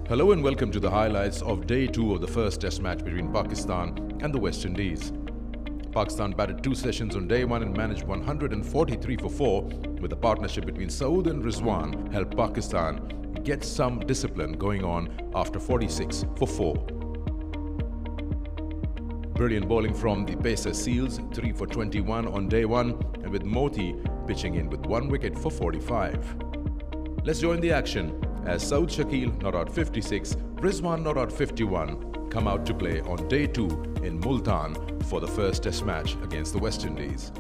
Hello and welcome to the highlights of Day 2 of the first Test match between Pakistan and the West Indies. Pakistan batted 2 sessions on Day 1 and managed 143 for 4, with the partnership between Saud and Rizwan helped Pakistan get some discipline going on after 46 for 4. Brilliant bowling from the pacer Seals, 3 for 21 on Day 1, and with Moti pitching in with 1 wicket for 45. Let's join the action as Saud Shakeel not out 56, Rizwan not out 51 come out to play on Day 2 in Multan for the first Test match against the West Indies.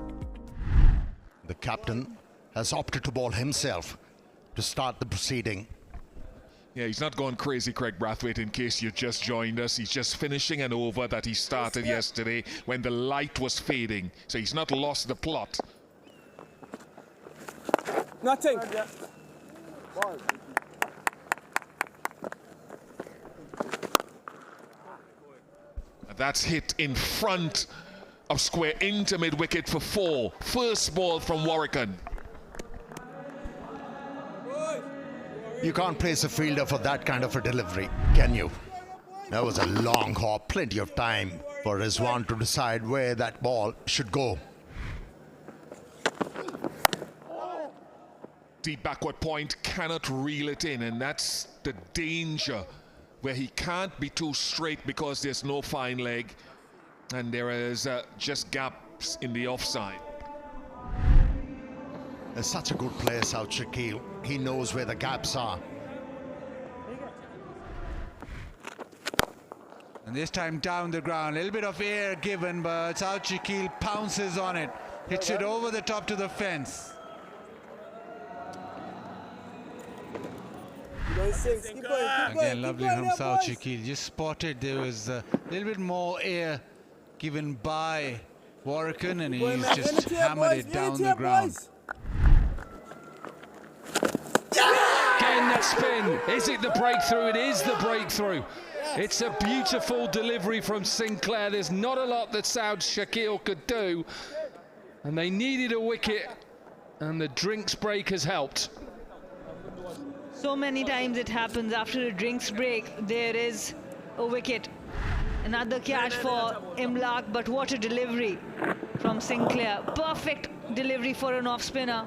The captain has opted to bowl himself to start the proceeding. Yeah, he's not going crazy, Craig Brathwaite, in case you just joined us. He's just finishing an over that he started yesterday when the light was fading. So he's not lost the plot. Nothing. That's hit in front of square into mid-wicket for 4. First ball from Warrican. You can't praise a fielder for that kind of a delivery, can you? That was a long hop, plenty of time for Rizwan to decide where that ball should go. Deep backward point, cannot reel it in, and that's the danger, where he can't be too straight because there's no fine leg and there is just gaps in the offside. There's such a good player, Saud Shakeel. He knows where the gaps are. And this time down the ground, a little bit of air given, but Saud Shakeel pounces on it, hits it over the top to the fence. Again, lovely from Saud Shakeel. Just spotted there was a little bit more air given by Warrican, and he's just hammered it down the ground. Again, that spin. Is it the breakthrough? It is the breakthrough. It's a beautiful delivery from Sinclair. There's not a lot that Saud Shakeel could do, and they needed a wicket, and the drinks break has helped. So many times it happens after a drinks break, there is a wicket. Another catch for Imlaq, but what a delivery from Sinclair. Perfect delivery for an off-spinner.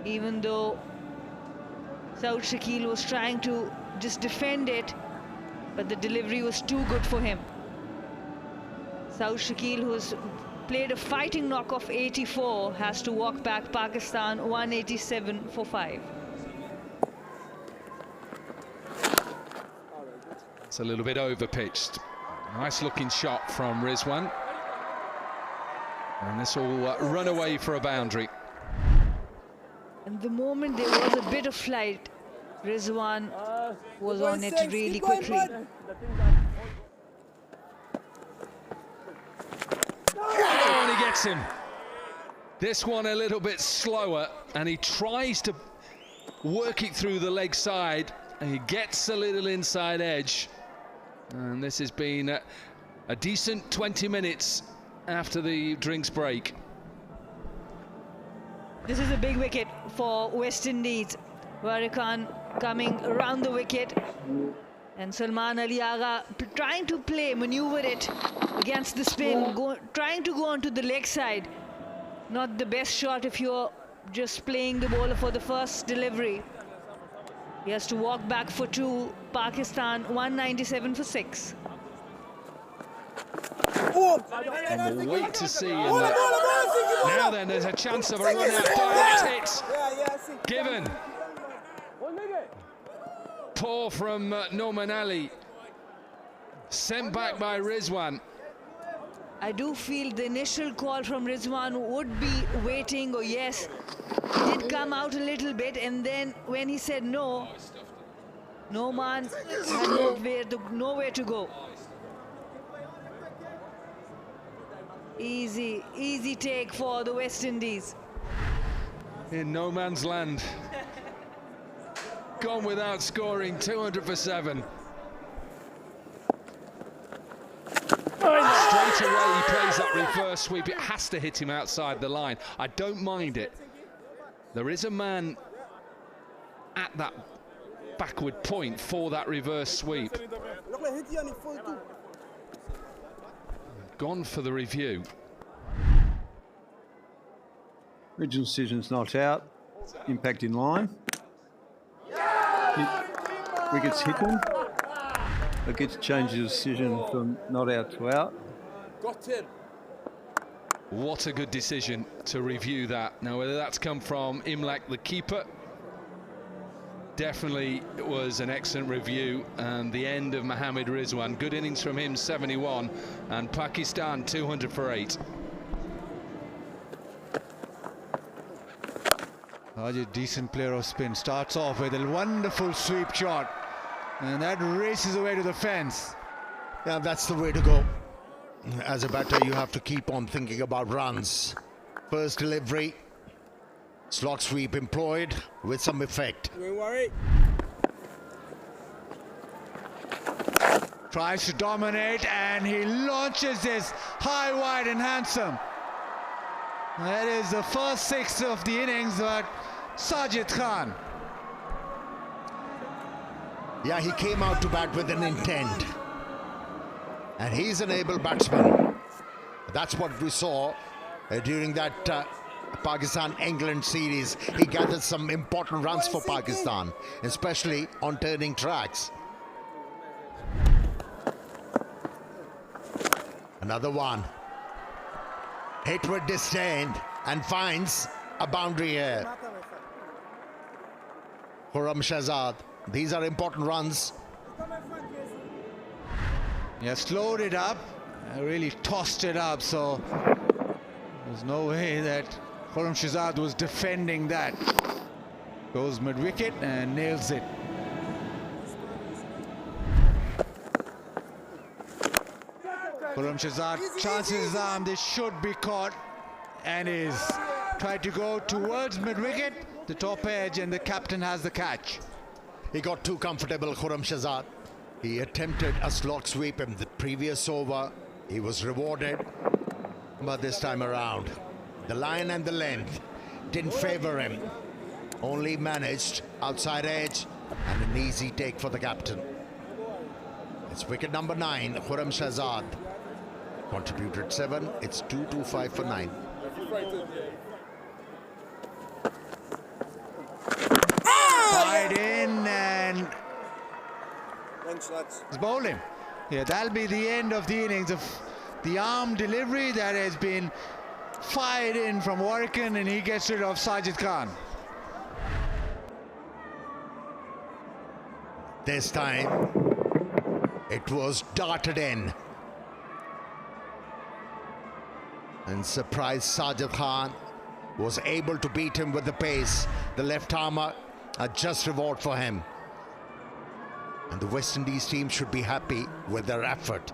Even though Saud Shakeel was trying to just defend it, but the delivery was too good for him. Saud Shakeel, who's played a fighting knock of 84, has to walk back Pakistan 187 for 5. It's a little bit over-pitched. Nice looking shot from Rizwan. And this will run away for a boundary. And the moment there was a bit of flight, Rizwan was on it really quickly. Oh, and he gets him. This one a little bit slower, and he tries to work it through the leg side, and he gets a little inside edge. And this has been a decent 20 minutes after the drinks break. This is a big wicket for West Indies. Warrican coming around the wicket, and Salman Ali Agha trying to maneuver it against the spin, trying to go onto the leg side. Not the best shot if you're just playing the bowler for the first delivery. He has to walk back for 2. Pakistan 197 for 6. And we'll wait to see. Now then, there's a chance of a run out. Direct hit. Given. Poor from Norman Ali. Sent back by Rizwan. I do feel the initial call from Rizwan would be waiting, or yes. He did come out a little bit, and then when he said no, Noman had nowhere to go. Easy take for the West Indies. In no man's land. Gone without scoring, 200 for 7. Straight away he plays that reverse sweep. It has to hit him outside the line. I don't mind it. There is a man at that backward point for that reverse sweep. Gone for the review. Original decision's not out. Impact in line. Wicket's hidden. It gets changed the decision from not out to out. Got him. What a good decision to review that. Now, whether that's come from Imlak, the keeper, definitely it was an excellent review. And the end of Mohammad Rizwan. Good innings from him, 71. And Pakistan, 200 for 8. A decent player of spin. Starts off with a wonderful sweep shot. And that races away to the fence. Yeah, that's the way to go. As a batter, you have to keep on thinking about runs. First delivery, slot sweep employed with some effect. Don't worry. Tries to dominate and he launches this high, wide and handsome. That is the first 6 of the innings, but Sajid Khan. Yeah, he came out to bat with an intent. And he's an able batsman. That's what we saw during that Pakistan-England series. He gathered some important runs for Pakistan, especially on turning tracks. Another one. Hit with disdain and finds a boundary here. Khurram Shahzad. These are important runs. Yeah, slowed it up, really tossed it up, so there's no way that Khurram Shahzad was defending that. Goes mid-wicket and nails it. Khurram Shahzad chances his arm, this should be caught, and is tried to go towards mid-wicket, the top edge, and the captain has the catch. He got too comfortable, Khurram Shahzad. He attempted a slot sweep in the previous over. He was rewarded, but this time around, the line and the length didn't favor him. Only managed outside edge and an easy take for the captain. It's wicket number 9, Khurram Shahzad. Contributed 7, it's 225 for 9. Fired in and he's bowled him. Yeah, that'll be the end of the innings of the arm delivery that has been fired in from Warrican, and he gets rid of Sajid Khan. This time, it was darted in. And surprised Sajid Khan was able to beat him with the pace. The left armer, a just reward for him. And the West Indies team should be happy with their effort.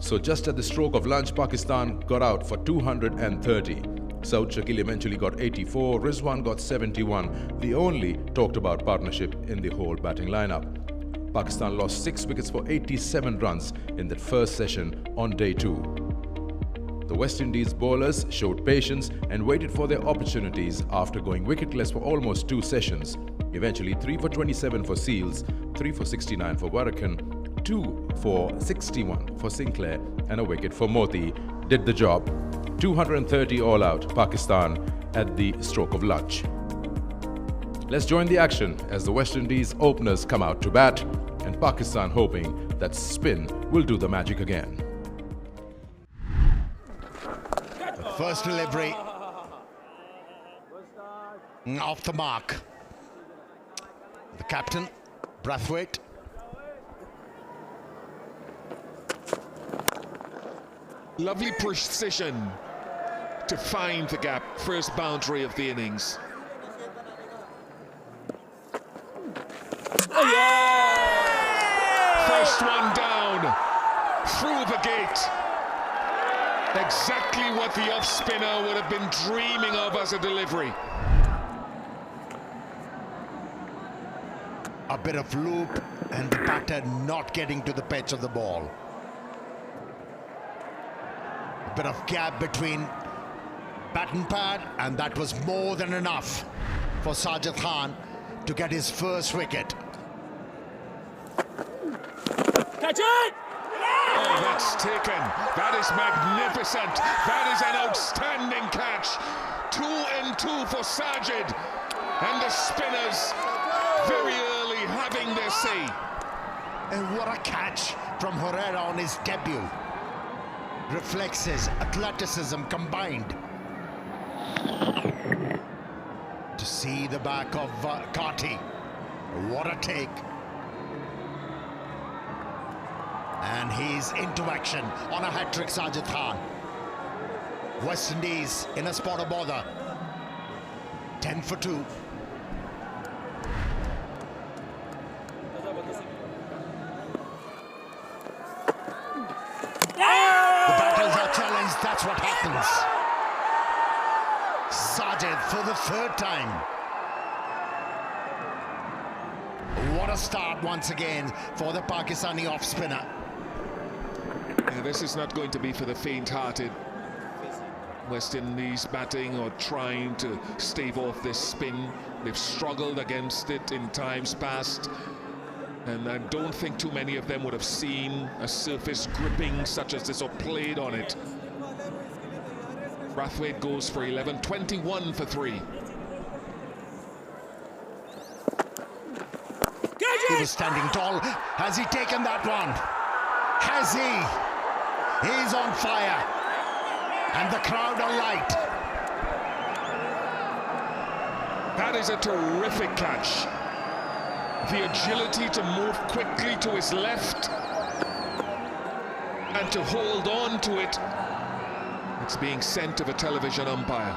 So just at the stroke of lunch, Pakistan got out for 230. Saud Shakil eventually got 84, Rizwan got 71, the only talked about partnership in the whole batting lineup. Pakistan lost 6 wickets for 87 runs in that first session on day 2. The West Indies bowlers showed patience and waited for their opportunities after going wicketless for almost 2 sessions. Eventually 3 for 27 for Seals, 3 for 69 for Warrican, 2 for 61 for Sinclair and a wicket for Moti did the job. 230 all out, Pakistan at the stroke of lunch. Let's join the action as the West Indies openers come out to bat and Pakistan hoping that spin will do the magic again. First delivery off the mark. The captain, Brathwaite. Lovely precision to find the gap. First boundary of the innings. First one down, through the gate. Exactly what the off-spinner would have been dreaming of as a delivery. A bit of loop and the batter not getting to the pitch of the ball. A bit of gap between bat and pad, and that was more than enough for Sajid Khan to get his first wicket. Catch it! Oh, that's taken. That is magnificent. That is an outstanding catch. 2 and 2 for Sajid. And the spinners very early having their say. And what a catch from Herrera on his debut. Reflexes, athleticism combined. To see the back of Kati. What a take. And he's into action on a hat-trick, Sajid Khan. West Indies in a spot of bother. 10 for 2. The batters are challenged, that's what happens. Sajid for the 3rd time. What a start once again for the Pakistani off-spinner. Yeah, this is not going to be for the faint-hearted. West Indies batting or trying to stave off this spin. They've struggled against it in times past. And I don't think too many of them would have seen a surface gripping such as this or played on it. Brathwaite goes for 11, 21 for 3. He was standing tall. Has he taken that one? Has he? He's on fire. And the crowd are light. That is a terrific catch. The agility to move quickly to his left and to hold on to it. It's being sent to the television umpire.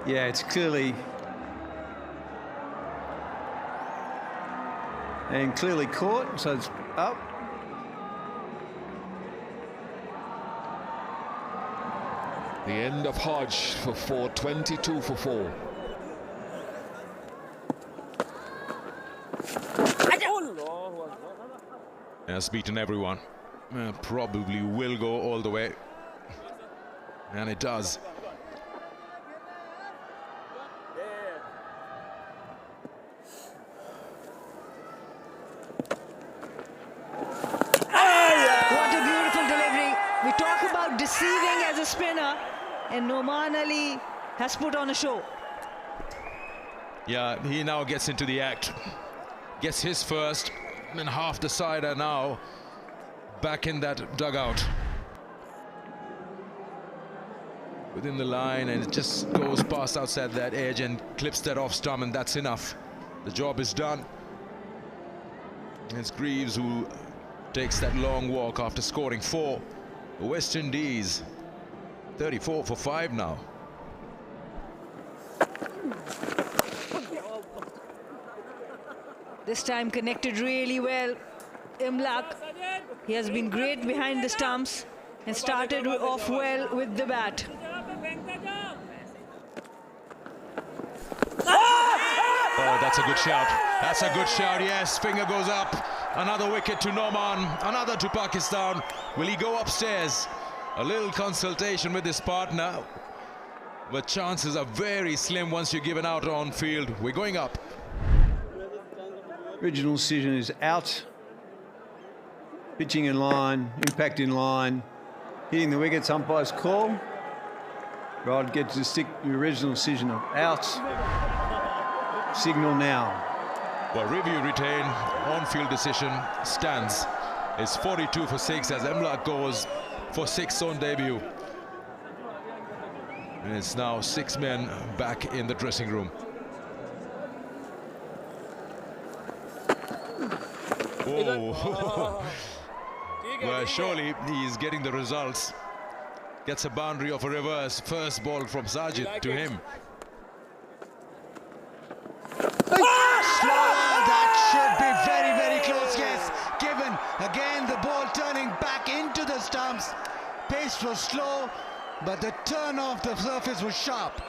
Yeah, it's clearly caught, so it's up. The end of Hodge for 4, 22 for 4. Has beaten everyone. Probably will go all the way. And it does. Deceiving as a spinner, and Noman Ali has put on a show. Yeah, he now gets into the act. Gets his first, and half the side are now back in that dugout. Within the line, and it just goes past outside that edge and clips that off stump, and that's enough. The job is done. It's Greaves who takes that long walk after scoring 4. West Indies 34 for 5 now. This time connected really well. Imlak, he has been great behind the stumps and started off well with the bat. Oh, that's a good shout. That's a good shout, yes. Finger goes up. Another wicket to Noman, another to Pakistan. Will he go upstairs? A little consultation with his partner. But chances are very slim once you're given out on field. We're going up. Original decision is out. Pitching in line, impact in line. Hitting the wickets, umpire's call. Rod gets to stick the original decision of out. Signal now. Well, review retained, on-field decision stands. It's 42 for 6 as Imlak goes for 6 on debut. And it's now 6 men back in the dressing room. Oh, well, surely he's getting the results. Gets a boundary of a reverse. First ball from Sajid to him. That should be very, very close, yes. Given, again, the ball turning back into the stumps. Pace was slow, but the turn of the surface was sharp.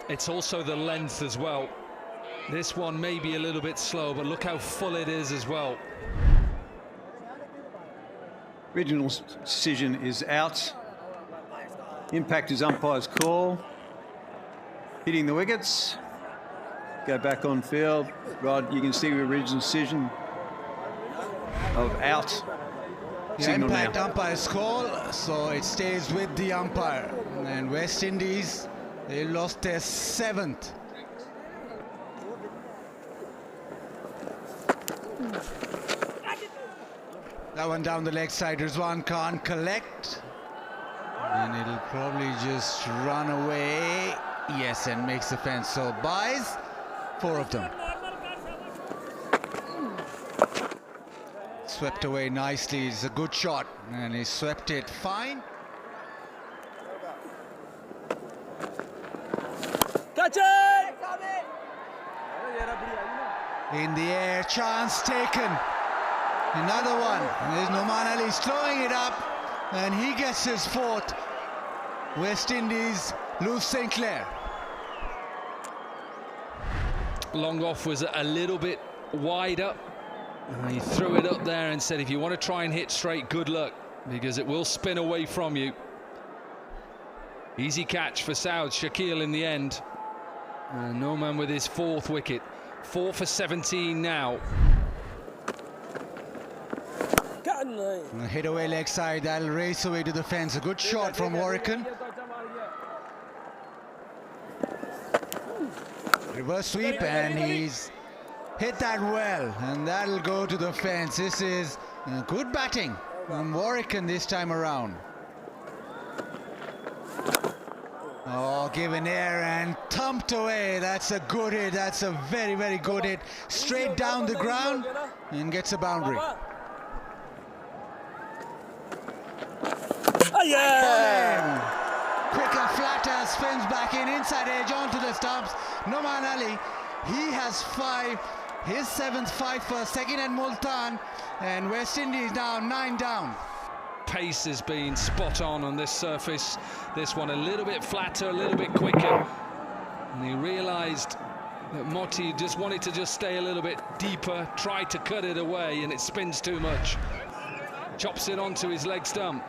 It's also the length as well. This one may be a little bit slow, but look how full it is as well. Original decision is out. Impact is umpire's call. Hitting the wickets. Go back on field. Rod, you can see the original decision of out. Yeah, impact umpire's call, so it stays with the umpire. And West Indies, they lost their 7th. That one down the leg side, Rizwan can't collect. And it'll probably just run away. Yes, and makes the fence. So buys 4 of them. Swept away nicely. It's a good shot, and he swept it fine. Catch it! In the air, chance taken. Another one. There's Nouman Ali throwing it up, and he gets his 4th. West Indies lose St. Clair. Long off was a little bit wide up. He threw it up there and said, if you want to try and hit straight, good luck, because it will spin away from you. Easy catch for Saud Shakil in the end. Nouman with his 4th wicket. 4 for 17 now. Hit away leg side, that'll race away to the fence. A good shot from Warrican. Reverse sweep, and he's hit that well, and that'll go to the fence. This is good batting from Warrican this time around. Oh, given air and thumped away. That's a good hit. That's a very, very good hit. Straight down the ground and gets a boundary. Quicker, flatter, spins back in, inside edge, onto the stumps. Nouman Ali, he has 5, his 7th 5 for second and Multan, and West Indies now 9 down. Pace has been spot on this surface. This one a little bit flatter, a little bit quicker. And he realised that Motti just wanted to just stay a little bit deeper, tried to cut it away, and it spins too much. Chops it onto his leg stump.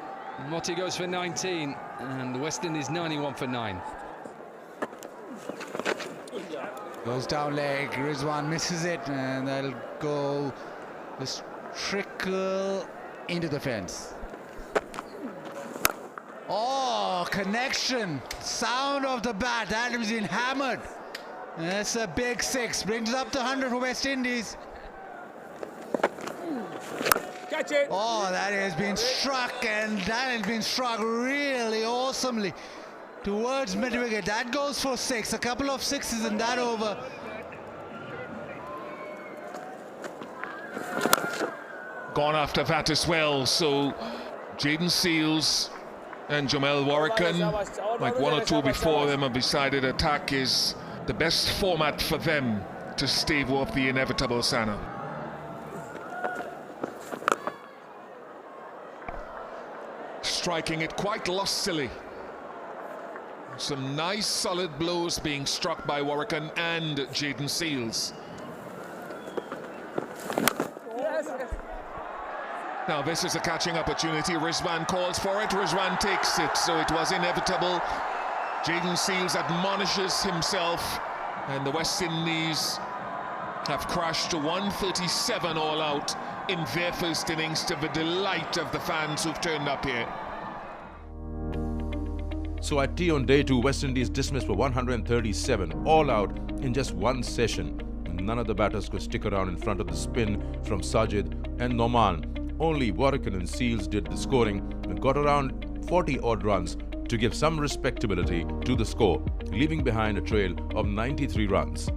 Motti goes for 19, and the West Indies 91 for 9. Goes down leg, Rizwan misses it, and that'll go just trickle into the fence. Oh, connection, sound of the bat, that has been hammered. That's a big 6, brings up to 100 for West Indies. Catch it! Oh, that has been struck, and that has been struck really awesomely towards mid-wicket. That goes for 6, a couple of 6s in that over. Gone after that as well, so Jaden Seals and Jamel Warrican, like 1 or 2 before them, have decided attack is the best format for them to stave off the inevitable Sana. Striking it quite lustily. Some nice solid blows being struck by Warrican and Jaden Seals. Now this is a catching opportunity. Rizwan calls for it. Rizwan takes it, so it was inevitable. Jaden Seals admonishes himself, and the West Indies have crashed to 137 all out in their first innings, to the delight of the fans who've turned up here. So at tea on day 2, West Indies dismissed for 137 all out in just 1 session. None of the batters could stick around in front of the spin from Sajid and Nouman. Only Warrican and Seals did the scoring and got around 40 odd runs to give some respectability to the score, leaving behind a trail of 93 runs.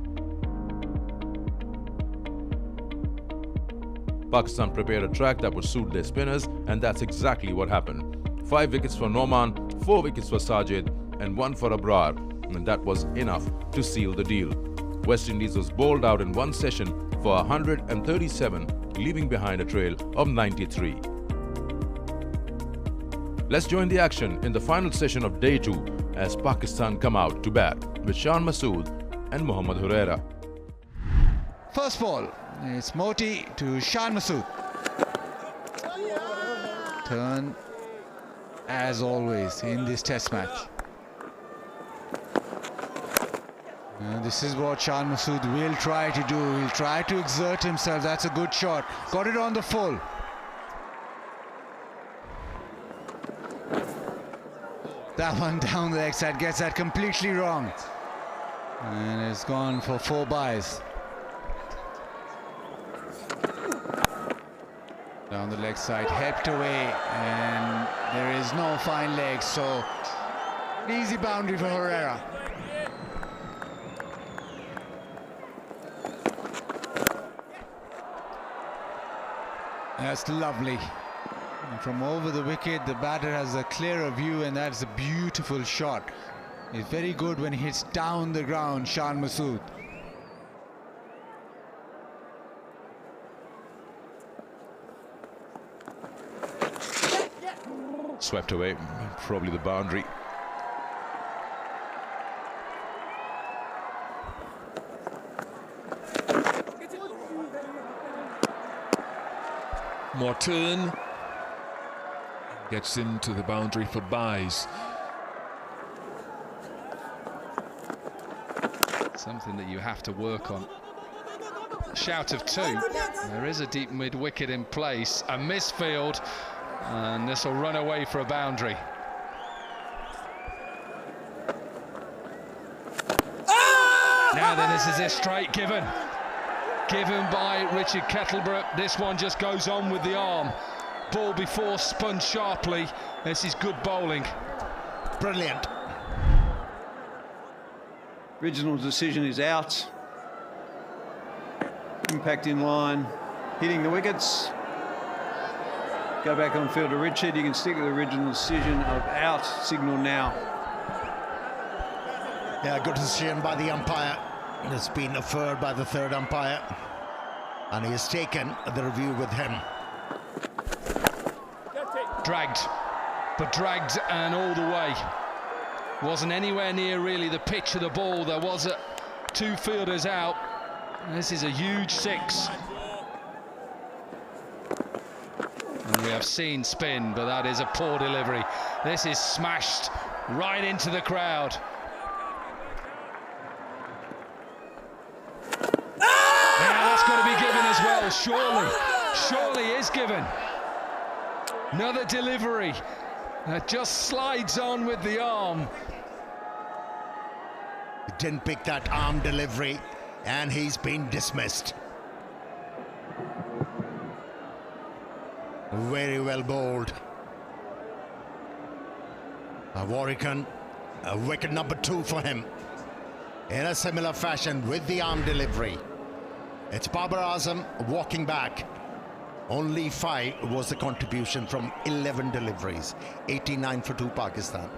Pakistan prepared a track that would suit their spinners, and that's exactly what happened. 5 wickets for Nouman, 4 wickets for Sajid, and 1 for Abrar, and that was enough to seal the deal. West Indies was bowled out in 1 session for 137, leaving behind a trail of 93. Let's join the action in the final session of day 2, as Pakistan come out to bat with Shan Masood and Mohammad Huraira. First ball, it's Moti to Shan Masood. Turn as always in this test match. And this is what Shan Masood will try to do. He'll try to exert himself. That's a good shot. Got it on the full. That one down the leg side, gets that completely wrong. And it's gone for 4 byes. Down the leg side, helped away, and there is no fine leg, so easy boundary for Herrera. That's lovely. And from over the wicket, the batter has a clearer view, and that's a beautiful shot. It's very good when he hits down the ground, Shan Masood. Swept away, probably the boundary. Multan gets into the boundary for byes. Something that you have to work on. Shout of 2. There is a deep mid-wicket in place. A misfield, and this will run away for a boundary. Now then, this is a straight given by Richard Kettleborough. This one just goes on with the arm. Ball before spun sharply. This is good bowling. Brilliant. Original decision is out. Impact in line, hitting the wickets. Go back on field to Richard. You can stick with the original decision of out. Signal now. Yeah, good decision by the umpire. It's been affirmed by the third umpire, and he has taken the review with him. Dragged, but dragged and all the way. Wasn't anywhere near really the pitch of the ball. There was 2 fielders out. This is a huge 6. And we have seen spin, but that is a poor delivery. This is smashed right into the crowd. Now that's got to be given as well, surely is given. Another delivery that just slides on with the arm. He didn't pick that arm delivery, and he's been dismissed. Very well bowled. Warrican, wicket number 2 for him. In a similar fashion with the arm delivery. It's Babar Azam walking back. Only 5 was the contribution from 11 deliveries. 89 for 2 Pakistan.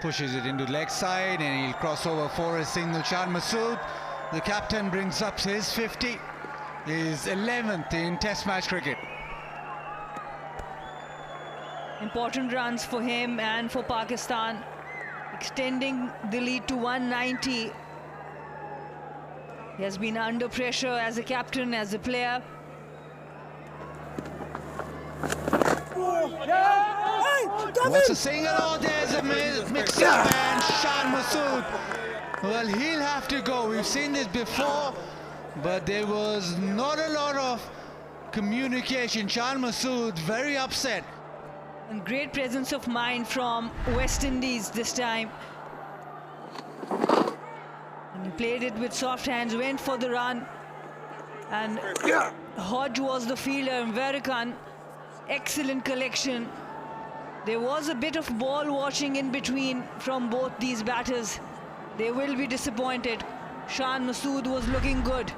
Pushes it into leg side, and he'll cross over for a single. Shan Masood, the captain, brings up his 50. His 11th in Test match cricket. Important runs for him and for Pakistan, extending the lead to 190. He has been under pressure as a captain, as a player. What's a single? Oh, there's a mix-up, and Shan Masood. Well, he'll have to go. We've seen this before, but there was not a lot of communication. Shan Masood very upset. And great presence of mind from West Indies this time. And he played it with soft hands, went for the run. And Hodge was the fielder, and Verikan, excellent collection. There was a bit of ball watching in between from both these batters. They will be disappointed. Shan Masood was looking good.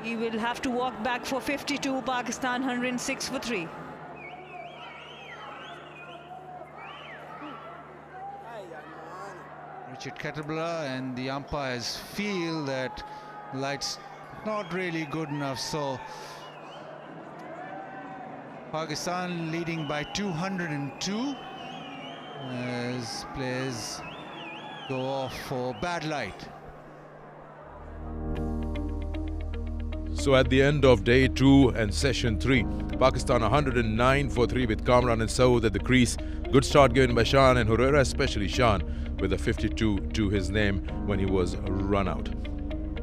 He will have to walk back for 52, Pakistan 106 for 3. Richard Kettleborough and the umpires feel that light's not really good enough, so Pakistan leading by 202 as players go off for bad light. So at the end of day 2 and session 3, Pakistan 109 for 3 with Kamran and Saud at the crease. Good start given by Shan and Huraira, especially Shan, with a 52 to his name when he was run out.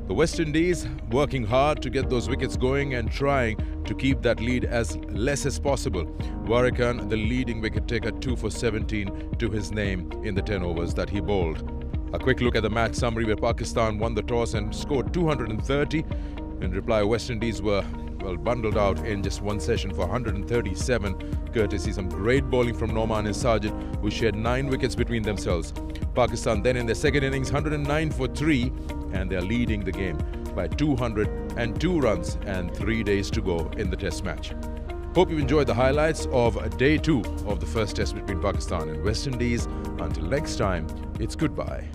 The West Indies working hard to get those wickets going and trying to keep that lead as less as possible. Warrikan, the leading wicket taker, 2 for 17 to his name in the 10 overs that he bowled. A quick look at the match summary where Pakistan won the toss and scored 230. In reply, West Indies were, well, bundled out in just one session for 137, courtesy some great bowling from Noman and Sajid, who shared 9 wickets between themselves. Pakistan then in their second innings, 109 for 3, and they're leading the game by 202 runs and 3 days to go in the test match. Hope you've enjoyed the highlights of day 2 of the first test between Pakistan and West Indies. Until next time, it's goodbye.